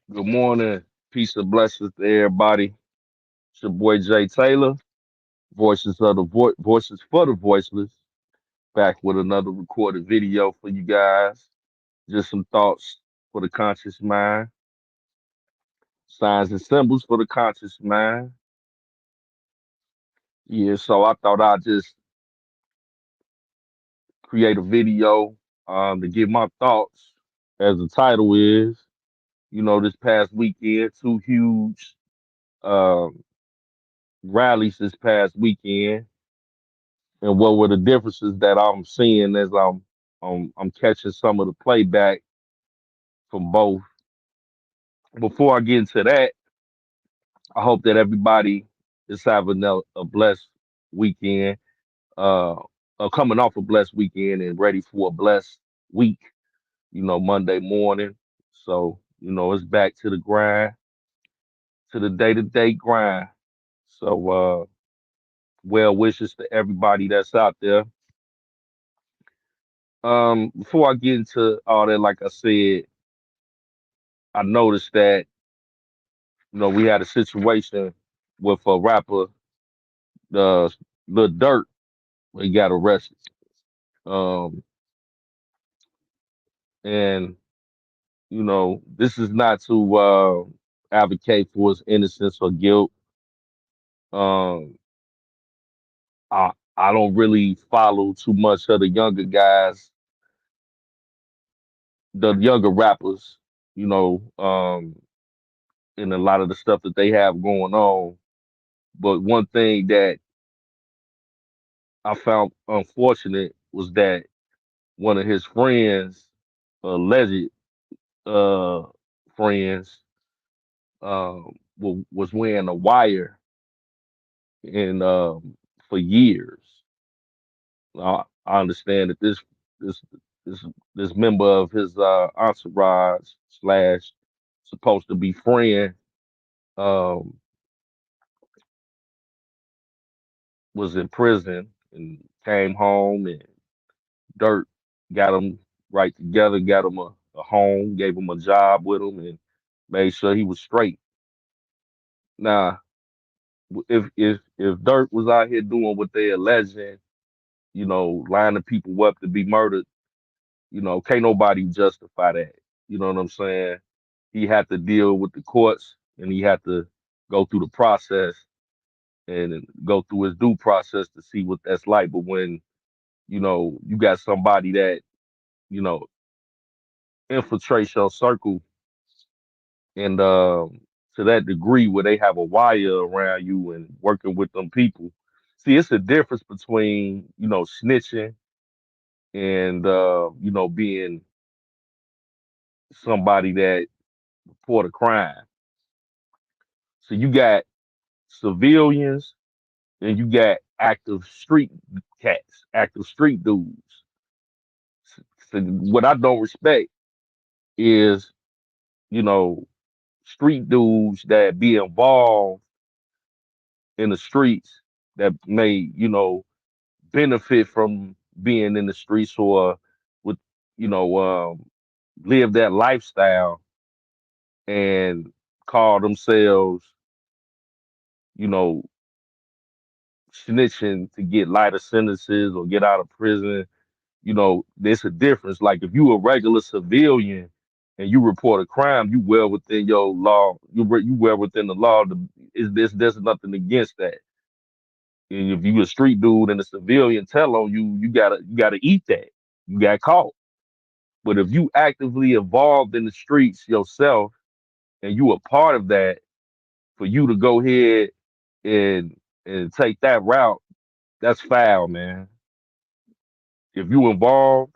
Good morning. Peace and blessings to everybody. It's your boy Jay Taylor, voices for the voiceless. Back with another recorded video for you guys. Just some thoughts for the conscious mind, signs and symbols for the conscious mind. Yeah, so I thought I'd just create a video to give my thoughts, as the title is. This past weekend, two huge um, rallies this past weekend and what were the differences that I'm seeing as I'm catching some of the playback from both. Before I get into that, I hope that everybody is having a blessed weekend, uh, coming off a blessed weekend and ready for a blessed week. Monday morning. So it's back to the grind, to the day-to-day grind. So well wishes to everybody that's out there. Before I get into all that, like I said, I noticed that we had a situation with a rapper, the Lil Dirt, when he got arrested. Um, and this is not to advocate for his innocence or guilt. Um, I don't really follow too much of the younger guys, the younger rappers, you know, um, and a lot of the stuff that they have going on. But one thing that I found unfortunate was that one of his friends, alleged uh, friends, was wearing a wire and for years. I understand that this this this member of his entourage slash supposed to be friend um, was in prison and came home and Dirt got him right together, got him a home, gave him a job with him, and made sure he was straight. Now, if Dirt was out here doing what they alleging, lining people up to be murdered, can't nobody justify that. You know what I'm saying? He had to deal with the courts and he had to go through the process and go through his due process to see what that's like. But when, you got somebody that, you know, infiltrates your circle and to that degree where they have a wire around you and working with them people. See, it's a difference between, snitching and being somebody that report a crime. So you got civilians and you got active street cats, active street dudes. So what I don't respect is, you know, street dudes that be involved in the streets that may, benefit from being in the streets or with, you know, live that lifestyle and call themselves, you know, snitching to get lighter sentences or get out of prison. There's a difference. Like if you a regular civilian and you report a crime, you well within your law. You well within the law. Is this? There's nothing against that. And if you a street dude and a civilian tell on you, you gotta eat that. You got caught. But if you actively involved in the streets yourself and you a part of that, for you to go ahead and take that route, that's foul, man. If you involved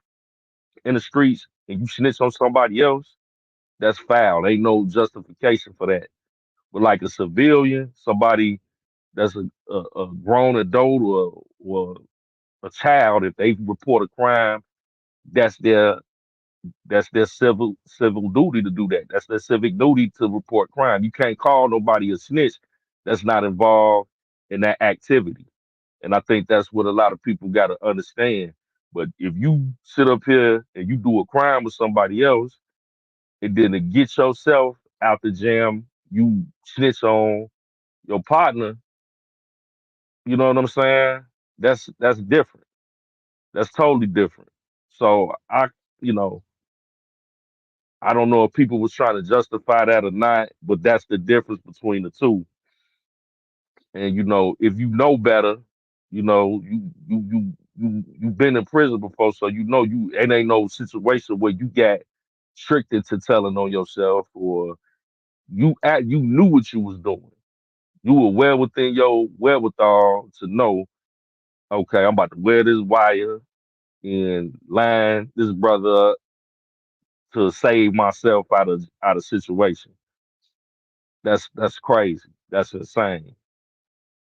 in the streets and you snitch on somebody else, that's foul. Ain't no justification for that. But like a civilian, somebody that's a grown adult or a child, if they report a crime, that's their that's their civil duty to do that. That's their civic duty to report crime. You can't call nobody a snitch that's not involved in that activity. And I think that's what a lot of people got to understand. But if you sit up here and you do a crime with somebody else, and then to get yourself out the jam, you snitch on your partner, you know what I'm saying? That's different. That's totally different. So you know, I don't know if people was trying to justify that or not, but that's the difference between the two. And if you know better, you've been in prison before, so it ain't no situation where you got tricked into telling on yourself, or you knew what you was doing. You were well within your wherewithal to know, okay, I'm about to wear this wire and line this brother up to save myself out of situation. That's crazy. That's insane.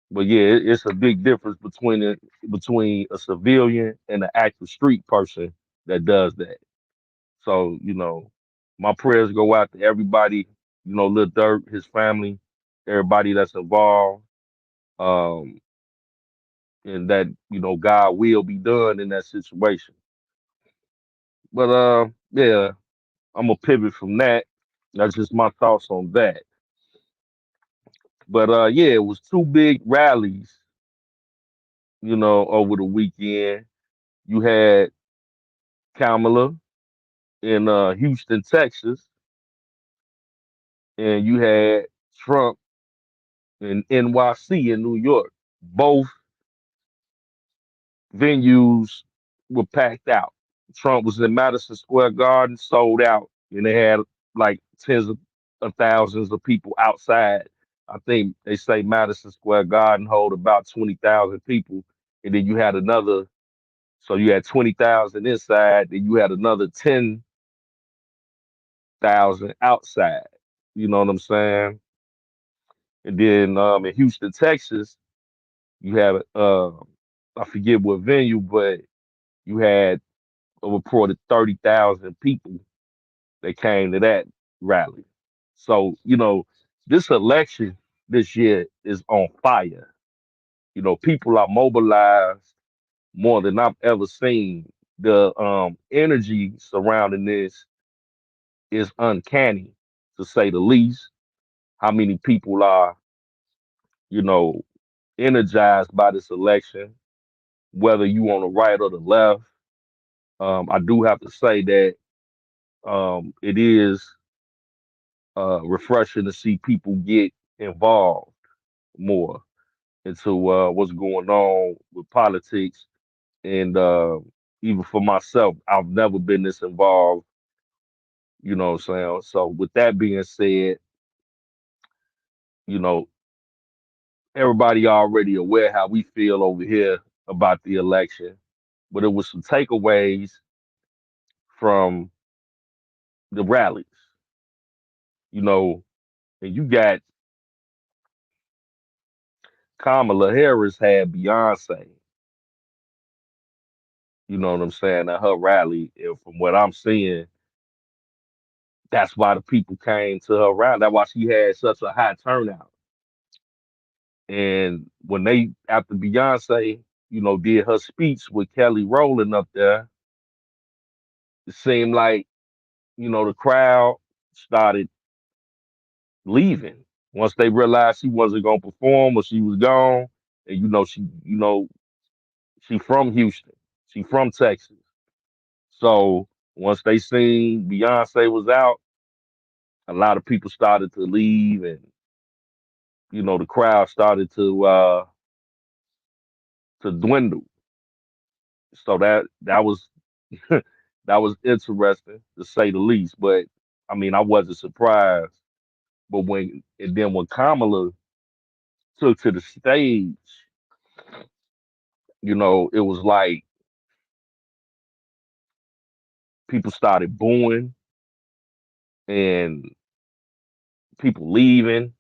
But yeah, it's a big difference between a civilian and an active street person that does that. So my prayers go out to everybody. Lil Durk, his family, everybody that's involved, um, and that God will be done in that situation. But yeah, I'm gonna pivot from that. That's just my thoughts on that. But yeah, it was two big rallies, over the weekend. You had Kamala in Houston, Texas, and you had Trump in NYC in New York. Both venues were packed out. Trump was in Madison Square Garden, sold out, and they had like of thousands of people outside. I think they say Madison Square Garden hold about 20,000 people, and then you had 20,000 inside, then you had another 10,000 outside. You know what I'm saying? And then in Houston, Texas, you have I forget what venue, but you had a reported 30,000 people that came to that rally. So this election this year is on fire. People are mobilized more than I've ever seen. The energy surrounding this is uncanny, to say the least. How many people are you know energized by this election, whether you on the right or the left. I do have to say that it is refreshing to see people get involved more into what's going on with politics. And even for myself, I've never been this involved, what I'm saying? So, with that being said, you know, everybody already aware how we feel over here about the election, but it was some takeaways from the rallies, you know, and you got Kamala Harris had Beyonce, you know what I'm saying, at her rally. And from what I'm seeing, that's why the people came to her rally. That's why she had such a high turnout. And when they, after Beyonce, did her speech with Kelly Rowland up there, it seemed like, the crowd started leaving once they realized she wasn't gonna perform or she was gone. And she from Houston. She from Texas. So once they seen Beyonce was out, a lot of people started to leave, and the crowd started to dwindle. So that was that was interesting to say the least. But I mean, I wasn't surprised. But when Kamala took to the stage, it was like people started booing and people leaving.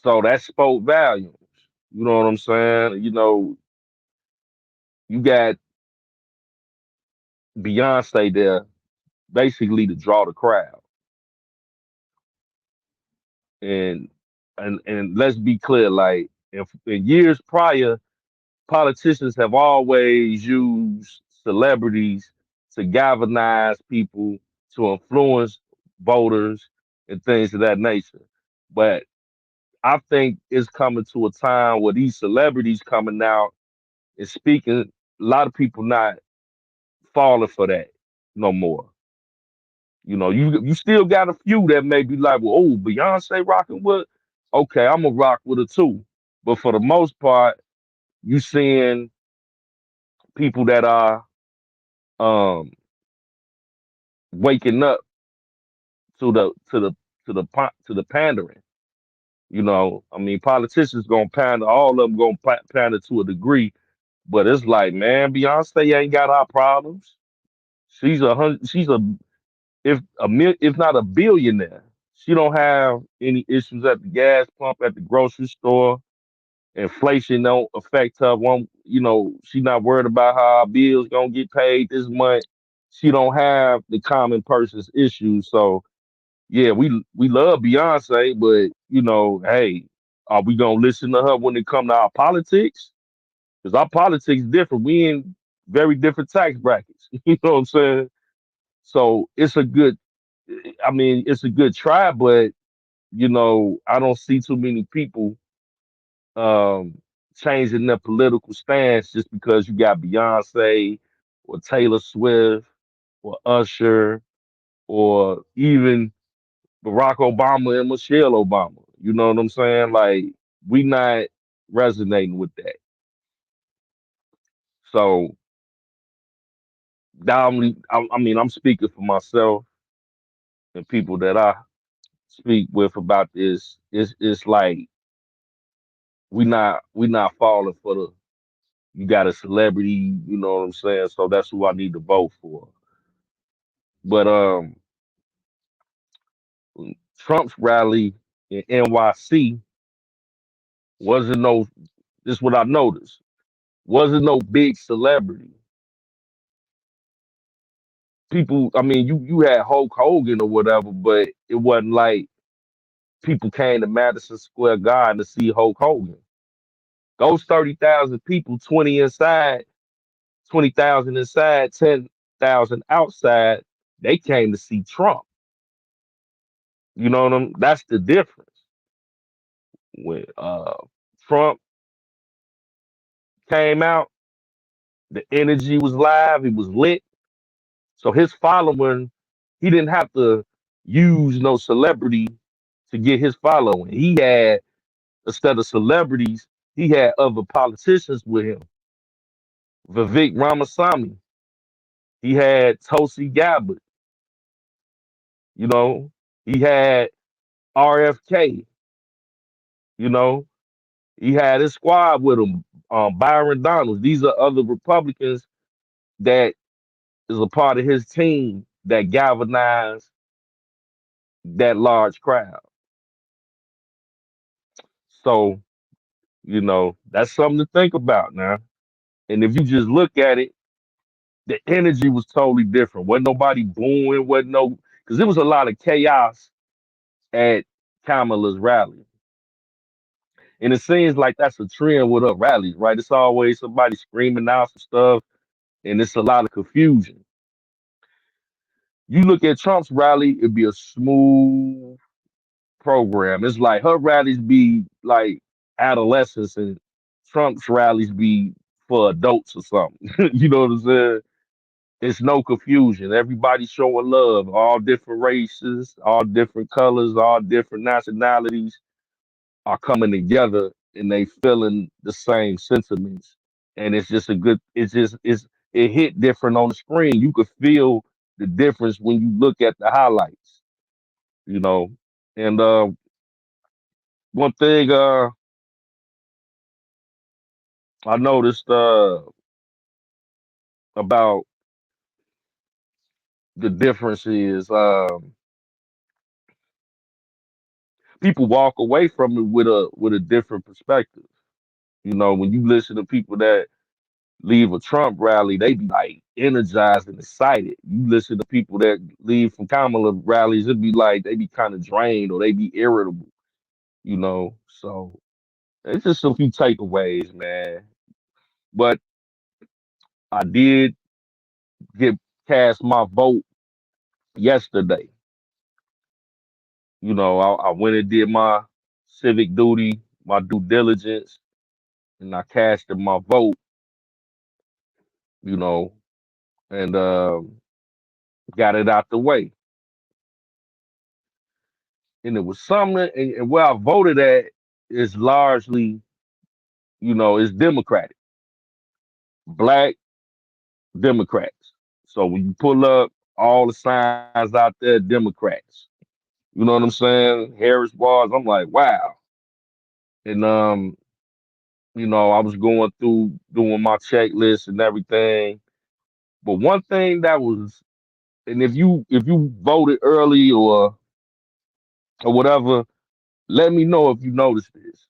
So that spoke volumes. You know what I'm saying? You got Beyonce there basically to draw the crowd. And and let's be clear, like in years prior, politicians have always used celebrities to galvanize people, to influence voters, and things of that nature. But I think it's coming to a time where these celebrities coming out and speaking, a lot of people not falling for that no more. You still got a few that may be like, well, oh, Beyonce rocking with, okay, I'm gonna rock with her too. But for the most part, you seeing people that are um waking up to the pandering. I mean, politicians gonna pander, all of them gonna pander to a degree, but it's like, man, Beyonce ain't got our problems. She's a if not a billionaire. She don't have any issues at the gas pump, at the grocery store. Inflation don't affect her. She's not worried about how her bills gonna get paid this month. She don't have the common person's issues. So yeah, we love Beyonce, but hey, are we gonna listen to her when it come to our politics? Because our politics different. We in very different tax brackets. You know what I'm saying? So it's a good try, but I don't see too many people um changing their political stance just because you got Beyonce or Taylor Swift or Usher or even Barack Obama and Michelle Obama. You know what I'm saying? Like we not resonating with that. So I'm speaking for myself and people that I speak with about this. It's like we not falling for the you got a celebrity, you know what I'm saying? So that's who I need to vote for. But Trump's rally in NYC wasn't no this is what I noticed. Wasn't no big celebrity. People, I mean, you had Hulk Hogan or whatever, but it wasn't like people came to Madison Square Garden to see Hulk Hogan. Those 30,000 people, 20,000 inside, 10,000 outside, they came to see Trump. You know what I'm That's the difference. When Trump came out, the energy was live, it was lit. So his following, he didn't have to use no celebrity to get his following. He had, instead of celebrities, he had other politicians with him. Vivek Ramaswamy. He had Tulsi Gabbard. You know, he had RFK. You know, he had his squad with him. Byron Donalds. These are other Republicans that is a part of his team that galvanized that large crowd. So, that's something to think about now. And if you just look at it, the energy was totally different. Wasn't nobody booing, wasn't no because there was a lot of chaos at Kamala's rally. And it seems like that's a trend with her rallies, right? It's always somebody screaming out some stuff, and it's a lot of confusion. You look at Trump's rally, it'd be a smooth program. It's like her rallies be like adolescents, and Trump's rallies be for adults or something. You know what I'm saying? It's no confusion. Everybody showing love, all different races, all different colors, all different nationalities are coming together and they feeling the same sentiments. And it's just a good it hit different on the screen. You could feel the difference when you look at the highlights, you know. And one thing I noticed about the difference is people walk away from it with a different perspective. When you listen to people that leave a Trump rally, they be like energized and excited. You listen to people that leave from Kamala rallies, it'd be like they be kind of drained or they be irritable. So it's just a few takeaways, man. But I did get cast my vote yesterday. I went and did my civic duty, my due diligence, and I casted my vote, you know, and got it out the way. And it was something, and where I voted at is largely, it's Democratic, black Democrats. So when you pull up all the signs out there, Democrats. You know what I'm saying? Harris bars. I'm like, wow. And I was going through doing my checklist and everything. But one thing that was, and if you voted early or whatever, let me know if you noticed this.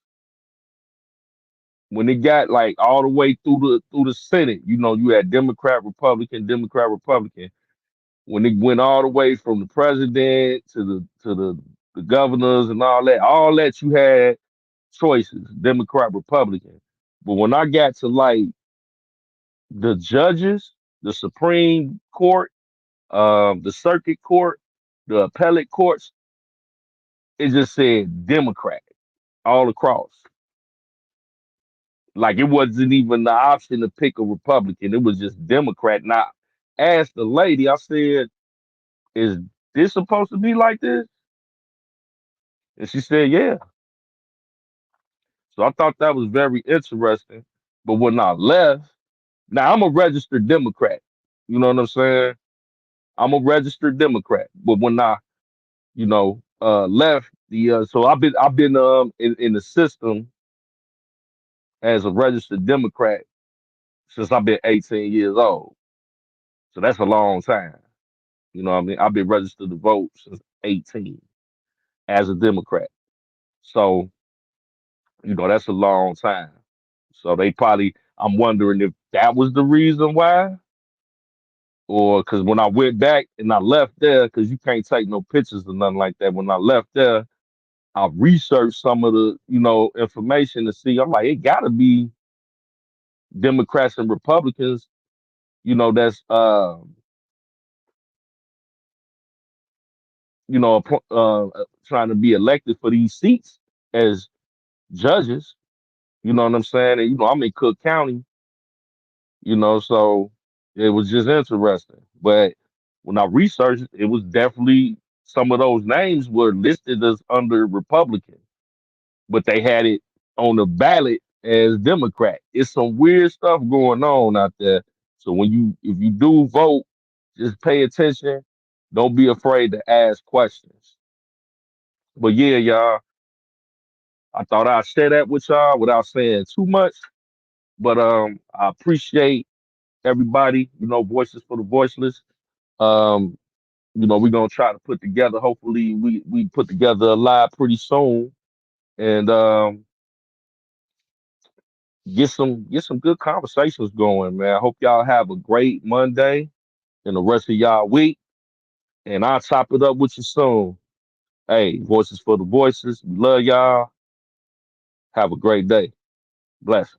When it got like all the way through the Senate, you had Democrat, Republican, Democrat, Republican. When it went all the way from the president to the governors and all that you had choices, Democrat, Republican. But when I got to like the judges, the Supreme Court, the Circuit Court, the appellate courts, it just said Democrat all across. Like it wasn't even the option to pick a Republican. It was just Democrat. And I asked the lady, I said, "Is this supposed to be like this?" And she said, "Yeah." So I thought that was very interesting. But when I left, now I'm a registered Democrat. You know what I'm saying? I'm a registered Democrat. But when I, left so I've been in the system as a registered Democrat since I've been 18 years old. So that's a long time. You know what I mean? I've been registered to vote since 18 as a Democrat. So, that's a long time. So I'm wondering if that was the reason why, or because when I went back and I left there, because you can't take no pictures or nothing like that. When I left there, I researched some of the, information to see. I'm like, it got to be Democrats and Republicans, that's, trying to be elected for these seats as judges. You know what I'm saying? And, I'm in Cook County, so it was just interesting. But when I researched, it was definitely some of those names were listed as under Republican, but they had it on the ballot as Democrat. It's some weird stuff going on out there. So if you do vote, just pay attention. Don't be afraid to ask questions. But yeah, y'all, I thought I'd share that with y'all without saying too much. But I appreciate everybody, voices for the voiceless. Um, we're gonna try to put together, hopefully we put together a live pretty soon and get some good conversations going, man. I hope y'all have a great Monday and the rest of y'all week. And I'll chop it up with you soon. Hey, voices for the voices. We love y'all. Have a great day. Bless.